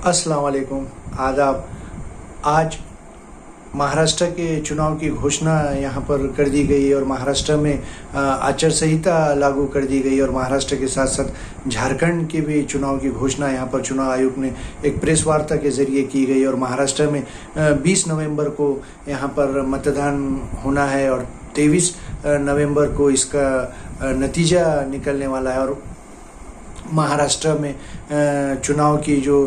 अस्सलाम वालेकुम, आदाब। आज महाराष्ट्र के चुनाव की घोषणा यहाँ पर कर दी गई और महाराष्ट्र में आचार संहिता लागू कर दी गई और महाराष्ट्र के साथ साथ झारखंड के भी चुनाव की घोषणा यहाँ पर चुनाव आयोग ने एक प्रेस वार्ता के जरिए की गई और महाराष्ट्र में 20 नवंबर को यहाँ पर मतदान होना है और 23 नवंबर को इसका नतीजा निकलने वाला है। और महाराष्ट्र में चुनाव की जो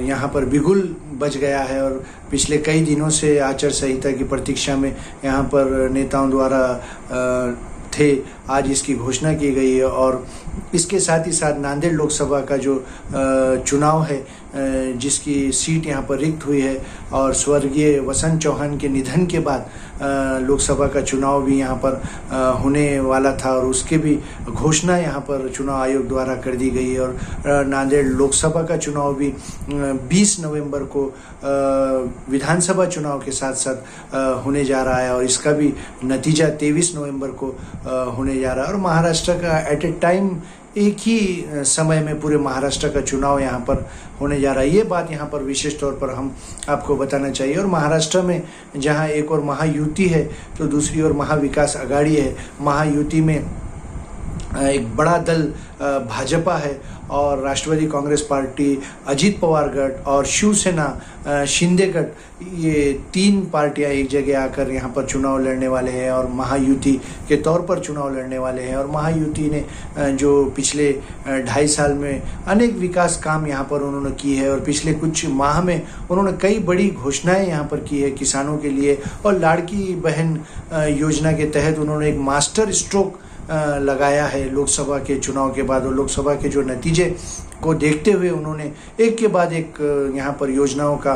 यहाँ पर बिगुल बज गया है और पिछले कई दिनों से आचार संहिता की प्रतीक्षा में यहाँ पर नेताओं द्वारा थे। आज इसकी घोषणा की गई है और इसके साथ ही साथ नांदेड़ लोकसभा का जो चुनाव है जिसकी सीट यहाँ पर रिक्त हुई है और स्वर्गीय वसंत चौहान के निधन के बाद लोकसभा का चुनाव भी यहाँ पर होने वाला था और उसके भी घोषणा यहाँ पर चुनाव आयोग द्वारा कर दी गई है। और नांदेड़ लोकसभा का चुनाव भी 20 नवंबर को विधानसभा चुनाव के साथ साथ होने जा रहा है और इसका भी नतीजा 23 नवंबर को होने जा रहा है। और महाराष्ट्र का एट ए टाइम एक ही समय में पूरे महाराष्ट्र का चुनाव यहाँ पर होने जा रहा है। ये बात यहाँ पर विशेष तौर पर हम आपको बताना चाहिए। और महाराष्ट्र में जहाँ एक और महायुति है तो दूसरी ओर महाविकास आघाड़ी है। महायुति में एक बड़ा दल भाजपा है और राष्ट्रवादी कांग्रेस पार्टी, अजित पवार गट और शिवसेना शिंदे गट, ये तीन पार्टियां एक जगह आकर यहाँ पर चुनाव लड़ने वाले हैं और महायुति के तौर पर चुनाव लड़ने वाले हैं। और महायुति ने जो पिछले 2.5 साल में अनेक विकास काम यहाँ पर उन्होंने की है और पिछले कुछ माह में उन्होंने कई बड़ी घोषणाएं यहाँ पर की है किसानों के लिए। और लाड़की बहन योजना के तहत उन्होंने एक मास्टर स्ट्रोक लगाया है लोकसभा के चुनाव के बाद और लोकसभा के जो नतीजे को देखते हुए उन्होंने एक के बाद एक यहाँ पर योजनाओं का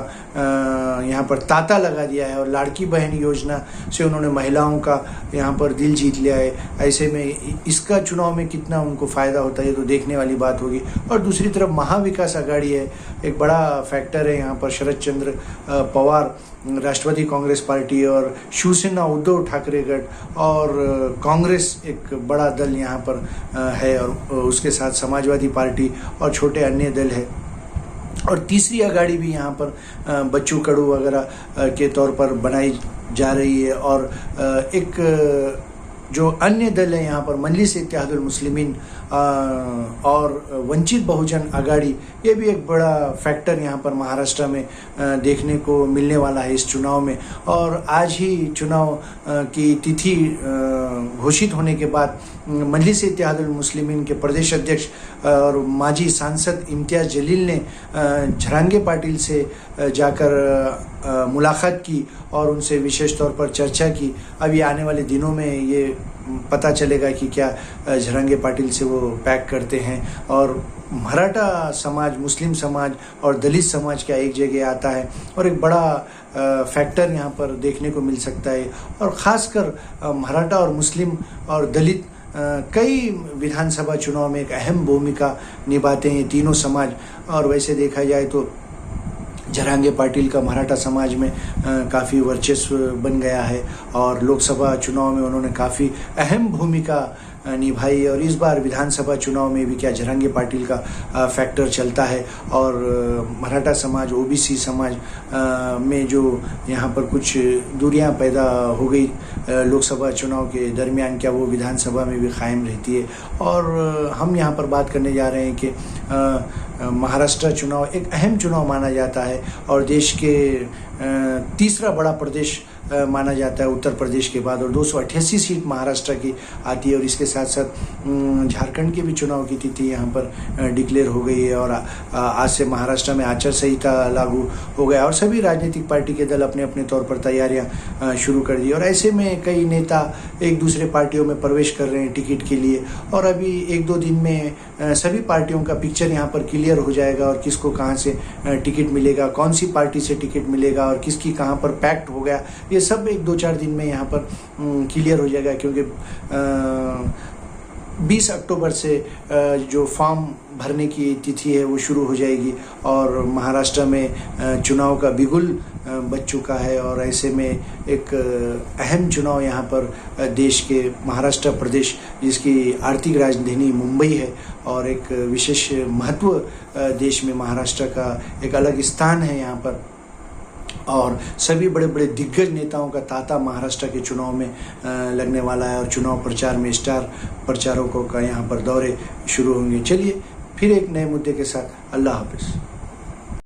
यहाँ पर तांता लगा दिया है। और लाड़की बहन योजना से उन्होंने महिलाओं का यहाँ पर दिल जीत लिया है। ऐसे में इसका चुनाव में कितना उनको फ़ायदा होता है तो देखने वाली बात होगी। और दूसरी तरफ महाविकास आघाड़ी है, एक बड़ा फैक्टर है यहाँ पर शरद चंद्र पवार राष्ट्रवादी कांग्रेस पार्टी और शिवसेना उद्धव ठाकरे गट और कांग्रेस एक बड़ा दल यहाँ पर है और उसके साथ समाजवादी पार्टी और छोटे अन्य दल है। और तीसरी आघाड़ी भी यहाँ पर बच्चू कडू वगैरह के तौर पर बनाई जा रही है। और एक जो अन्य दल है यहाँ पर मजलिस इत्तेहादुल मुस्लिमीन और वंचित बहुजन आघाड़ी, ये भी एक बड़ा फैक्टर यहाँ पर महाराष्ट्र में देखने को मिलने वाला है इस चुनाव में। और आज ही चुनाव की तिथि घोषित होने के बाद मजलिस इत्तेहादुल मुस्लिमीन के प्रदेश अध्यक्ष और माजी सांसद इम्तियाज़ जलील ने झरांगे पाटिल से जाकर मुलाकात की और उनसे विशेष तौर पर चर्चा की। अभी आने वाले दिनों में ये पता चलेगा कि क्या झरांगे पाटिल से वो पैक करते हैं। और मराठा समाज, मुस्लिम समाज और दलित समाज क्या एक जगह आता है और एक बड़ा फैक्टर यहाँ पर देखने को मिल सकता है। और ख़ासकर मराठा और मुस्लिम और दलित कई विधानसभा चुनाव में एक अहम भूमिका निभाते हैं तीनों समाज। और वैसे देखा जाए तो झरांगे पाटिल का मराठा समाज में काफ़ी वर्चस्व बन गया है और लोकसभा चुनाव में उन्होंने काफ़ी अहम भूमिका निभाई। और इस बार विधानसभा चुनाव में भी क्या झरांगे पाटिल का फैक्टर चलता है। और मराठा समाज, ओबीसी समाज में जो यहाँ पर कुछ दूरियां पैदा हो गई लोकसभा चुनाव के दरमियान, क्या वो विधानसभा में भी कायम रहती है। और हम यहाँ पर बात करने जा रहे हैं कि महाराष्ट्र चुनाव एक अहम चुनाव माना जाता है और देश के तीसरा बड़ा प्रदेश माना जाता है उत्तर प्रदेश के बाद। और 288 सीट महाराष्ट्र की आती है और इसके साथ साथ झारखंड के भी चुनाव की तिथि यहाँ पर डिक्लेयर हो गई है। और आज से महाराष्ट्र में आचार संहिता लागू हो गया और सभी राजनीतिक पार्टी के दल अपने अपने तौर पर तैयारियां शुरू कर दी। और ऐसे में कई नेता एक दूसरे पार्टियों में प्रवेश कर रहे हैं टिकट के लिए और अभी 1-2 दिन में सभी पार्टियों का पिक्चर यहाँ पर क्लियर हो जाएगा और किसको कहाँ से टिकट मिलेगा, कौन सी पार्टी से टिकट मिलेगा और किसकी कहाँ पर पैक्ट हो गया, ये सब 1-2-4 दिन में यहाँ पर क्लियर हो जाएगा। क्योंकि 20 अक्टूबर से जो फॉर्म भरने की तिथि है वो शुरू हो जाएगी और महाराष्ट्र में चुनाव का बिगुल बज चुका है। और ऐसे में एक अहम चुनाव यहाँ पर देश के महाराष्ट्र प्रदेश, जिसकी आर्थिक राजधानी मुंबई है और एक विशेष महत्व देश में महाराष्ट्र का एक अलग स्थान है यहाँ पर। और सभी बड़े बड़े दिग्गज नेताओं का तांता महाराष्ट्र के चुनाव में लगने वाला है और चुनाव प्रचार में स्टार प्रचारकों का यहाँ पर दौरे शुरू होंगे। चलिए फिर एक नए मुद्दे के साथ, अल्लाह हाफिज़।